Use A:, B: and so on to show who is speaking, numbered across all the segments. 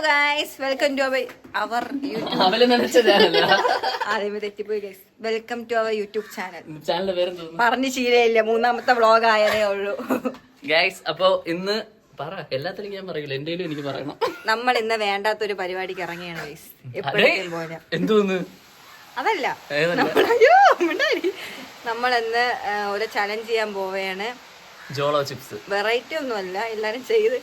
A: Guys, welcome to our YouTube. ആദ്യമേ തെറ്റിപ്പോയി guys. Welcome to our YouTube channel. പറഞ്ഞു ശീലയില്ല, മൂന്നാമത്തെ വ്ളോഗ് ആയതേ ഉള്ളൂ
B: ഗൈസ്. അപ്പൊ ഇന്ന് പറ, എല്ലാത്തിനും ഞാൻ പറയില്ല, എന്റെയിലും എനിക്ക് പറയണം.
A: നമ്മൾ ഇന്ന് വേണ്ടാത്തൊരു പരിപാടിക്ക് ഇറങ്ങിയാണ് ഗൈസ്. എപ്പോഴും പോലെ
B: എന്തോന്ന്
A: അതല്ല, നമ്മളിന്ന് ഒരു ചലഞ്ച് ചെയ്യാൻ പോവുകയാണ്.
B: ജോളോ ചിപ്സ്
A: വെറൈറ്റി ഒന്നും അല്ല, എല്ലാരും ചെയ്ത്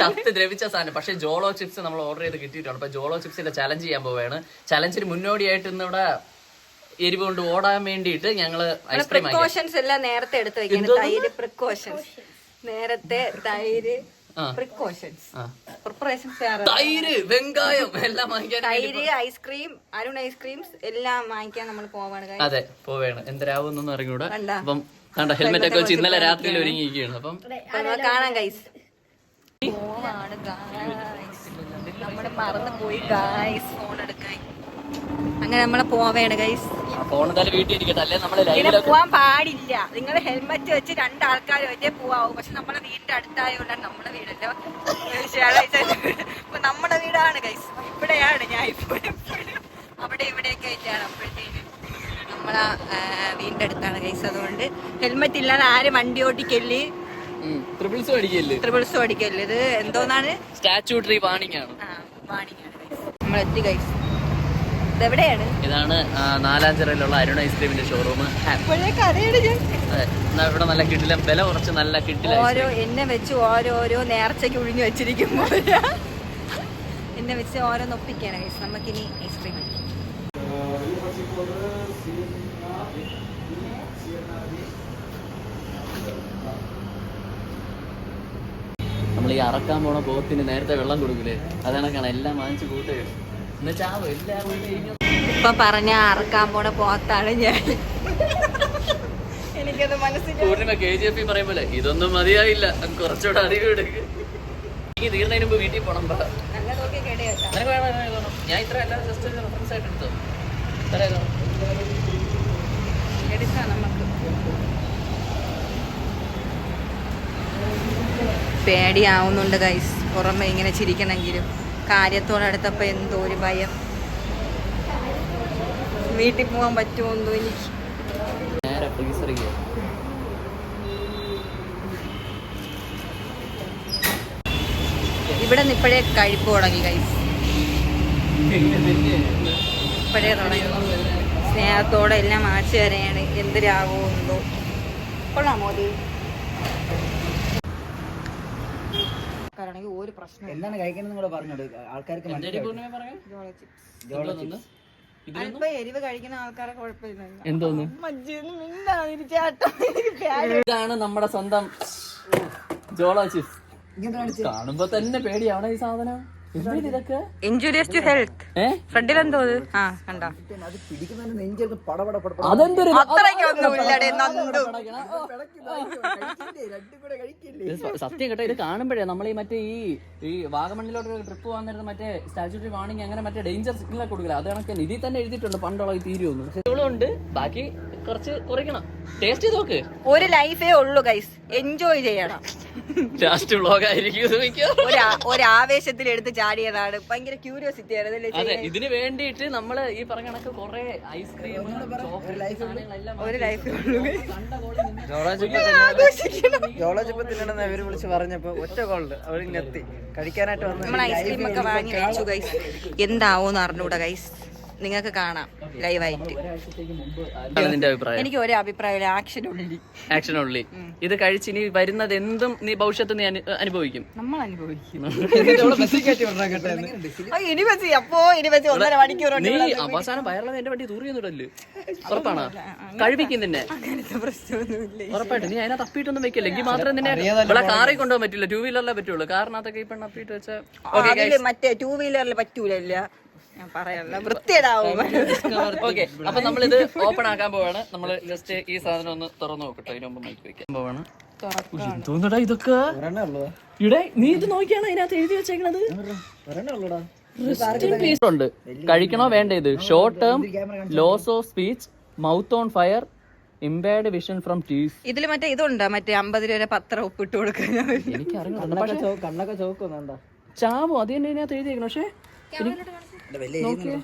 B: ചത്ത് ദ്രവിച്ച സാധനം. പക്ഷെ ജോളോ ചിപ്സ് നമ്മൾ ഓർഡർ ചെയ്ത് കിട്ടിയിട്ടുണ്ട്. അപ്പൊ ജോളോ ചിപ്സിന്റെ ചലഞ്ച് ചെയ്യാൻ പോവുകയാണ്. ചലഞ്ചിന് മുന്നോടിയായിട്ട് ഇന്ന് ഇവിടെ എരിവ് കൊണ്ട് ഓടാൻ വേണ്ടിയിട്ട് ഞങ്ങള്
A: പ്രിക്കോഷൻസ് എല്ലാം നേരത്തെ എടുത്ത് വെക്കുന്നത്. തൈര് പ്രിക്കോഷൻസ്, നേരത്തെ തൈര് പ്രിക്കോഷൻസ്,
B: തൈര് വെങ്കായം എല്ലാം വാങ്ങിക്കാൻ,
A: തൈര് ഐസ്ക്രീം, അരുൺ ഐസ്ക്രീംസ് എല്ലാം വാങ്ങിക്കാൻ നമ്മൾ പോവാണ്.
B: അതെ, പോവുകയാണ്. എന്തരാവുന്നൊന്നും അറിഞ്ഞൂടാ. അപ്പം കണ്ട ഹെൽമെറ്റ് ഒക്കെ വെച്ച് ഇന്നലെ രാത്രിയിൽ ഒരുങ്ങിയിരിക്കുകയാണ്. അപ്പം
A: കാണാം ഗൈസ്. നമ്മള് മറന്നു പോയി ഗൈസ് ഫോൺ എടുക്കാൻ. അങ്ങനെ നമ്മളെ പോവേണ് ഗൈസ്.
B: ഫോൺ എന്തായാലും വീട്ടിൽ ഇരിക്കട്ടെ, അല്ലെ നമ്മള്
A: പോവാൻ പാടില്ല. നിങ്ങൾ ഹെൽമെറ്റ് വെച്ച് രണ്ടാൾക്കാർ വെച്ചേ പോവാവും. പക്ഷെ നമ്മളെ വീടിന്റെ അടുത്തായോണ്ടാണ്, നമ്മളെ വീടല്ലോ, നമ്മുടെ വീടാണ് ഗൈസ്. ഇവിടെയാണ് ഞാൻ ഇപ്പോഴും അവിടെ ഇവിടെയൊക്കെ ആയിട്ടാണ്. അപ്പോഴത്തേന് നമ്മളെ വീടിന്റെ അടുത്താണ് ഗൈസ്. അതുകൊണ്ട് ഹെൽമെറ്റ് ഇല്ലാതെ ആരും വണ്ടി ഓടിക്കല്ലേ, ട്രിപ്പിൾസും അടിക്കല്ലേ. ഇത് എന്തോന്നാണ്,
B: സ്റ്റാച്യൂട്ടറി വാണിംഗ് ആണ്.
A: നമ്മൾ എത്തി ഗൈസ്. ഇതെവിടെയാണ്?
B: ഇതാണ് നാലാഞ്ചിറയിലുള്ള അരുൺ ഐസ്ക്രീമിന്റെ ഷോറൂം. ഇവിടെ നല്ല കിടിലം, വില കുറച്ച് നല്ല കിടിലം.
A: ഓരോ എന്നെ വെച്ച് ഓരോരോ നേർച്ചയ്ക്ക് ഒഴിഞ്ഞു വെച്ചിരിക്കുമ്പോ എന്നെ വെച്ച് ഓരോന്ന് ഒപ്പിക്കാണ് ഗൈസ്. നമുക്കിനി ഐസ്ക്രീം
B: നമ്മൾ ഈ അറക്കാൻ പോണ പോത്തിന് നേരത്തെ വെള്ളം കൊടുക്കില്ലേ, അതാണ് എല്ലാം വാങ്ങിച്ചു കൂട്ടുക.
A: ഇപ്പൊ പറഞ്ഞ അറക്കാൻ പോണ പോത്താണ് ഞാൻ. എനിക്കത് മനസ്സിലായി.
B: KGF പറയുമ്പോലെ ഇതൊന്നും മതിയായില്ല, കുറച്ചുകൂടെ അധികം എടുക്ക്. എനിക്ക് തീർന്നതിന് മുമ്പ് വീട്ടിൽ പോണം. ഞാൻ ഇത്ര അല്ലാതെ ജസ്റ്റ് റെഫറൻസ് ആയിട്ട് എടുത്തോ.
A: പേടിയാവുന്നുണ്ട് ഗൈസ്, പുറമെ ഇങ്ങനെ ചിരിക്കണമെങ്കിലും കാര്യത്തോടടുത്തപ്പോ എന്തോ ഒരു ഭയം. വീട്ടിൽ പോകാൻ പറ്റുമോ എന്തോ എനിക്ക്. ഇവിടെ നിന്ന് ഇപ്പോഴേ കഴിപ്പ് തുടങ്ങി ഗൈസ്, ഇപ്പോഴേ തുടങ്ങി. സ്നേഹത്തോടെ എല്ലാം മാറ്റി വരെയാണ്. എന്തിനാവോ എന്തോ. കൊള്ളാമോ അത്? ഒരു പ്രശ്നം
C: എന്താണ് കഴിക്കുന്നത് കൂടെ പറഞ്ഞോട് ആൾക്കാർക്ക്.
A: ഇപ്പൊ എരിവ് കഴിക്കുന്ന ആൾക്കാരെ കുഴപ്പമില്ല.
B: എന്തോന്നു ഇതാണ് നമ്മുടെ സ്വന്തം ജോളോ ചിപ്സ്. കാണുമ്പോ തന്നെ പേടിയാവണ ഈ സാധനം. ഇതൊക്കെ
A: ഇൻജൂരിയസ് ടു ഹെൽത്ത്. ഫ്രണ്ടിൽ എന്തോ കണ്ടോ?
B: സത്യം കേട്ടോ, ഇത് കാണുമ്പോഴേ നമ്മൾ ഈ മറ്റേ ഈ വാഗമണ്ണിലോട്ട് ട്രിപ്പ് പോകാൻ നേരത്തെ മറ്റേ സ്റ്റാച്യൂട്ടറി വാണിംഗ് അങ്ങനെ മറ്റേ ഡേഞ്ചർ സിഗ്നൽ കൊടുക്കില്ല. അത് കണക്ക് ഇതിൽ തന്നെ എഴുതിയിട്ടുണ്ട് പണ്ടുള്ള ഈ തീരുവൊന്നും ഉണ്ട്. ബാക്കി കുറച്ച് കുറയ്ക്കണം. ടേസ്റ്റ് ചെയ്ത് നോക്ക്.
A: ഒരു ലൈഫേ ഉള്ളൂ ഗൈസ്, എൻജോയ് ചെയ്യണം.
B: ലാസ്റ്റ് വ്ളോഗ് ആയിരിക്കും.
A: ഒരാവേശത്തിൽ എടുത്ത് ചാടിയതാണ്. ഭയങ്കര ക്യൂരിയോസിറ്റി ആണ്.
B: അതെ, ഇതിന് വേണ്ടിയിട്ട് നമ്മള് ഈ പറഞ്ഞ കണക്ക് കുറെ ഐസ്ക്രീം,
A: ഒരു ലൈഫേ ഉള്ളൂ.
C: ജോളോ ചിപ്പ് തിന്നണമെന്ന് അവര് വിളിച്ച് പറഞ്ഞപ്പോ ഒറ്റ കോളില് അവര് ഞെത്തി കഴിക്കാനായിട്ട് വന്നു.
A: നമ്മൾ ഐസ്ക്രീം ഒക്കെ വാങ്ങി കഴിച്ചു ഗൈസ്. എന്താവോന്ന് അറിഞ്ഞൂടാ ഗൈസ്, നിങ്ങൾക്ക് കാണാം ലൈവായിട്ട്. എനിക്ക് ഒരു അഭിപ്രായം,
B: ആക്ഷൻ ഉള്ളി. ഇത് കഴിച്ചിനി വരുന്നത് എന്തും നീ ഭവിഷ്യത്ത് നീ അനുഭവിക്കും.
A: നമ്മൾ അനുഭവിക്കും.
B: നീ അവസാനം വയറുള്ളത് എന്റെ വണ്ടി തൂറിയൊന്നുമില്ലല്ലോ. ഉറപ്പാണോ? കഴിപ്പിക്കും നിന്നെ. ഉറപ്പായിട്ട് നീ അതിനകത്ത് അപ്പിയിട്ടൊന്നും വെക്കില്ല. എങ്കിൽ മാത്രം നിന്നെ ഇവിടെ കാറിൽ കൊണ്ടുപോകാൻ പറ്റില്ല, 2 വീലറിലേ പറ്റുള്ളൂ. കാറിനകത്തൊക്കെ ഈ പെണ്ണ് അപ്പിയിട്ട് വെച്ചാൽ
A: മറ്റേ 2 വീലറിൽ പറ്റൂലല്ല.
B: ഓക്കെ, അപ്പൊ നമ്മളിത് ഓപ്പൺ ആക്കാൻ പോവാണ്. നമ്മള് ജസ്റ്റ് ഈ സാധനം ഒന്ന് തുറന്നു നോക്കട്ടെ. അതിന് മുമ്പ് മൈക്ക് വെക്കാൻ പോവാണ്. തോന്നടാ ഇതൊക്കെ ഇവിടെ നീ ഇത് നോക്കിയാണ് അതിനകത്ത് എഴുതി വെച്ചേക്കണത്. ഉണ്ട്, കഴിക്കണോ വേണ്ട. ഇത് short term loss of speech, mouth on fire, impaired vision from teas.
A: ഇതില് മറ്റേ ഇതുണ്ട്, മറ്റേ 50 രൂപ പത്രം ഒപ്പിട്ട് കൊടുക്കാൻ.
B: എനിക്കറിയാം.
C: കണ്ണൊക്കെ ചോക്കുന്നുണ്ടോ?
B: ചാവോ അത് തന്നെ ഇതിനകത്ത് എഴുതിയേക്കണം. പക്ഷേ നോക്കിയേ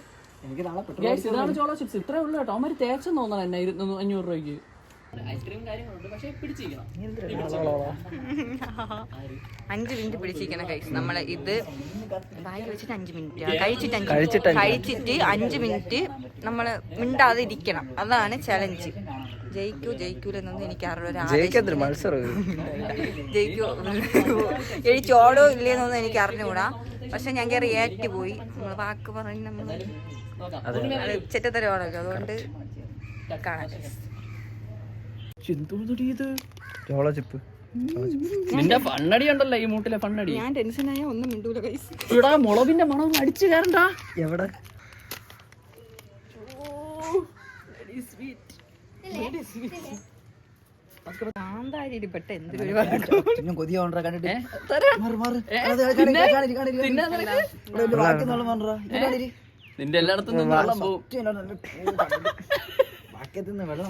B: Guys, ഇതാണ് ചോള ചിപ്സ്. ഇത്രേ ഉള്ളു കേട്ടോ. അവന്മാര് തേച്ചെന്ന് തോന്നണം എന്നെ 500 രൂപയ്ക്ക്. ഐസ്ക്രീം കാര്യങ്ങളുണ്ട്, പക്ഷെ പിടിച്ചിരിക്കണം.
A: 5 മിനിറ്റ് പിടിച്ചിരിക്കണം കഴിച്ച്. നമ്മള് ഇത് വായിൽ വെച്ചിട്ട് 5 മിനിറ്റ് കഴിച്ചിട്ട് 5 മിനിറ്റ് നമ്മള് മിണ്ടാതെ ഇരിക്കണം. അതാണ് ചലഞ്ച്. ജയിക്കൂലെന്നൊന്നും എനിക്ക് അറിയില്ല. ജയിച്ചോടോ ഇല്ലേന്നൊന്നും എനിക്ക് അറിഞ്ഞുകൂടാ. പക്ഷെ ഞങ്ങൾക്ക് റിയാക്ട് പോയി. നമ്മള് വാക്ക് പറഞ്ഞ് നമ്മള് ചെറ്റത്തരമാണല്ലോ. അതുകൊണ്ട് കാണാം.
B: നിന്റെ ഫണ്ണടി ഉണ്ടല്ലോ, ഈ മൂട്ടിലെ ഫണ്ണടി.
A: ഞാൻ ടെൻഷനായ ഒന്നും മിണ്ടൂല കൈസ്.
B: ഇവിടെ മുളകിന്റെ മണം അടിച്ചു കയറണ്ട.
C: എവിടെ
A: പെട്ട എന്തൊരു
B: നിന്റെ എല്ലായിടത്തും വെള്ളം പോകും.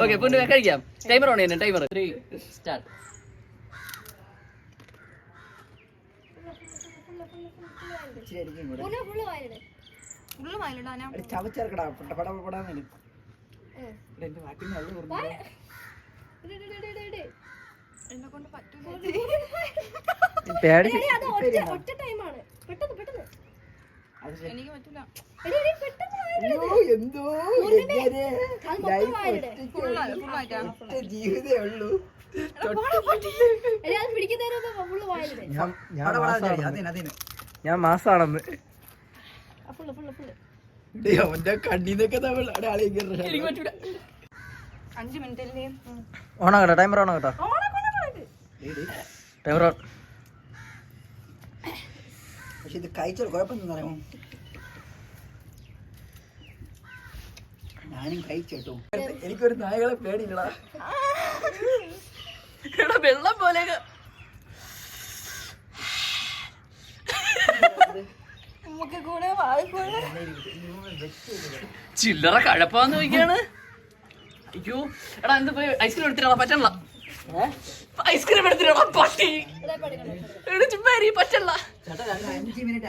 B: ഓക്കെ, പിന്നെ കഴിക്കാം. ടൈമർ ഓൺ ചെയ്യുന്നു. Timer 3 start.
A: എനിക്ക് പറ്റൂല.
C: ജീവിതേ ഉള്ളൂ. ഞാൻ മാസാണെന്ന് അവന്റെ കണ്ണീന്നൊക്കെ
A: 5 മിനിറ്റ്
C: ഓണാകട്ടോ. ടൈമർ ഓണാകട്ടോ. Timer on. പക്ഷെ ഇത് കഴിച്ചാൽ കുഴപ്പമൊന്നും ഞാനും കഴിച്ചേട്ടോ. എനിക്കൊരു നായകളെ പേടിയില്ലടാ.
B: വെള്ളം പോലെ ചില്ലറ കഴപ്പാന്ന് ചോദിക്കാണ്. അയ്യോ എടാ, എന്ത് പോയി ഐസ്ക്രീം എടുത്തിട്ടാ? പറ്റണ ഐസ്ക്രീം എടുത്തിട്ടാ പട്ടി പറ്റല്ല.
C: 5 മിനിറ്റ്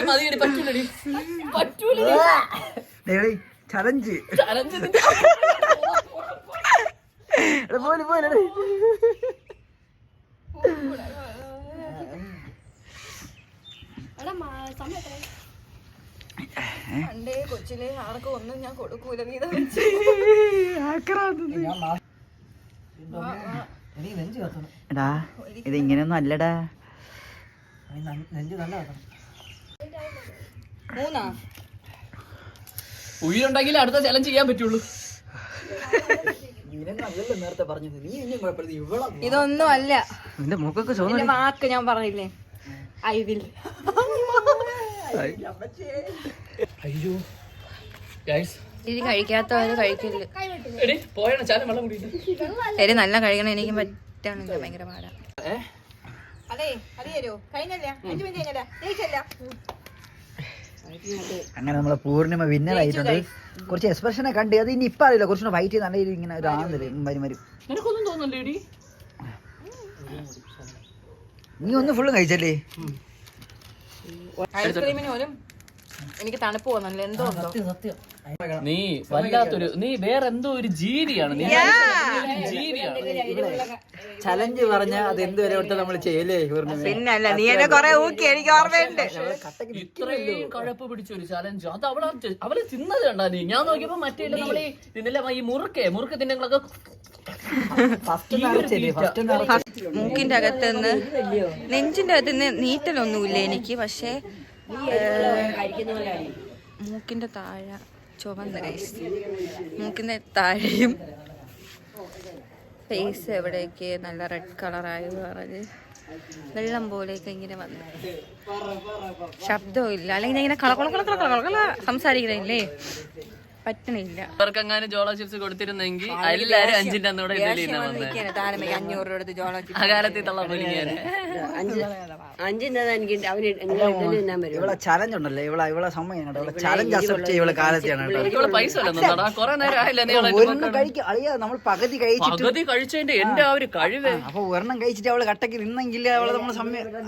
B: മതിയടി. പറ്റൂലടി, പറ്റൂല.
C: ചലഞ്ച്
A: പണ്ടേ കൊച്ചിലെ ആർക്കും ഒന്നും ഞാൻ കൊടുക്കൂല. നീ
C: എടാ, ഇത് ഇങ്ങനെയൊന്നും അല്ലടാ. നെഞ്ച് നല്ല
B: ഉயிருണ്ടെങ്കിൽ അടുത്ത ചലഞ്ച് ചെയ്യാൻ പറ്റുള്ളൂ.
C: നേരത്തെ പറഞ്ഞത് നീ എന്നെ കുഴപ്പമില്ല. ഇവിടെ
A: ഇതൊന്നും അല്ല.
C: നിന്റെ മുഖൊക്കെ
A: വാക്ക് ഞാൻ പറഞ്ഞില്ലേ, ഐ വിൽ.
B: അയ്യോ
A: ഇത് കഴിക്കാത്തവര് കഴിക്കില്ല. എരി നല്ല കഴിക്കണം. എനിക്ക് പറ്റാണില്ല, ഭയങ്കര പാടാ. അതെ അത് തരുമോ? കഴിഞ്ഞല്ല, 5 മിനിറ്റ് കഴിഞ്ഞല്ല, ജയിച്ചല്ല.
C: അങ്ങനെ നമ്മളെ പൂർണിമ വിന്നർ ആയിട്ടുണ്ട്. കുറച്ച് എക്സ്പ്രഷനെ കണ്ട് അത് ഇനി ഇപ്പൊ അറിയില്ല. കുറച്ചുകൂടെ വൈറ്റ് നല്ല ഇങ്ങനെ ഒരു വരും.
B: നിനക്കൊന്നും തോന്നുന്നില്ലേടി?
C: നീ ഒന്ന് ഫുള്ളും കഴിച്ചല്ലേ?
A: ഐസ്ക്രീമിന് പോലും എനിക്ക് തണുപ്പ് പോകുന്നില്ല. എന്തോ
B: നീ വല്ലാത്തൊരു, നീ വേറെ എന്തോ ഒരു ജീവിയാണ്. നീ ജീവിയാണ്.
C: ചലഞ്ച് പറഞ്ഞ അത് എന്തുവരെ കൊടുത്താൽ നമ്മൾ ചെയ്യലേ?
A: പിന്നല്ല, നീ എന്നെ കൊറേ ഊക്കി, എനിക്ക് ഓർമ്മയുണ്ട്.
B: ഇത്രയും കഴപ്പ് പിടിച്ചൊരു ചലഞ്ച് അത് അവള് തിന്നത് കണ്ടാ നീ? ഞാൻ നോക്കിയപ്പോ മറ്റേ നമ്മളീ തിന്നില്ല ഈ മുറുക്ക് തിന്നങ്ങളൊക്കെ
A: മൂക്കിന്റെ അകത്തുനിന്ന് നെഞ്ചിന്റെ അകത്തുനിന്ന് നീറ്റലൊന്നുമില്ല എനിക്ക്. പക്ഷേ മൂക്കിന്റെ താഴെ ചുവന്ന മൂക്കിന്റെ താഴെയും ഫേസ് എവിടെയൊക്കെ നല്ല റെഡ് കളറായി പറഞ്ഞ് വെള്ളം പോലെയൊക്കെ ഇങ്ങനെ വന്നു. ശബ്ദവും ഇല്ല. അല്ലെങ്കിൽ ഇങ്ങനെ കള സംസാരിക്കുന്നില്ലേ? പറ്റണില്ല.
B: അവർക്കെങ്ങാനും ജോളോ ചിപ്സ് കൊടുത്തിരുന്നെങ്കിൽ എല്ലാരും 5-ന്റെ അന്ന് ഇവിടെ ഇഡലി തിന്നാൻ വന്നേ.
A: താരമയ്ക്ക് 500 രൂപ എടുത്ത് ജോളോ ചിപ്സ്.
B: ആ കാലത്തിൽ തള്ള പൊരിക്കാൻ
D: 5 എനിക്ക് അവന് തിന്നാൻ വരും.
C: ഇവിടെ ചലഞ്ച് ഉണ്ടല്ലോ, ഇവിടെ സമയം കേട്ടോ, ഇവിടെ ചലഞ്ച് അക്സെപ്റ്റ് ചെയ്യുന്ന കാലത്തെയാണ് കേട്ടോ.
B: ഇവിടെ പൈസ അല്ലെന്നോടാ കൊറേ നേരം ആയില്ല നീ
C: ഒരെണ്ണം കഴിക്കുക അളിയാ, നമ്മൾ പകുതി കഴിച്ചിട്ട്
B: പകുതി കഴിച്ചതിന്റെ എന്റെ ആ ഒരു കഴിവ്.
C: അപ്പൊ ഒരെണ്ണം കഴിച്ചിട്ട് അവള് കട്ടക്ക് നിന്നെങ്കിൽ അവളെ നമ്മൾ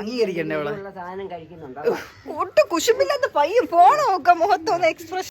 C: അംഗീകരിക്കണ്ടേ അവളെ.
D: സാധനം കഴിക്കുന്നുണ്ടോ?
A: ഒട്ടും കുശുമില്ലാത്ത പയ്യൻ പോണ നോക്കാം, മുഖത്തൊന്ന് എക്സ്പ്രഷൻ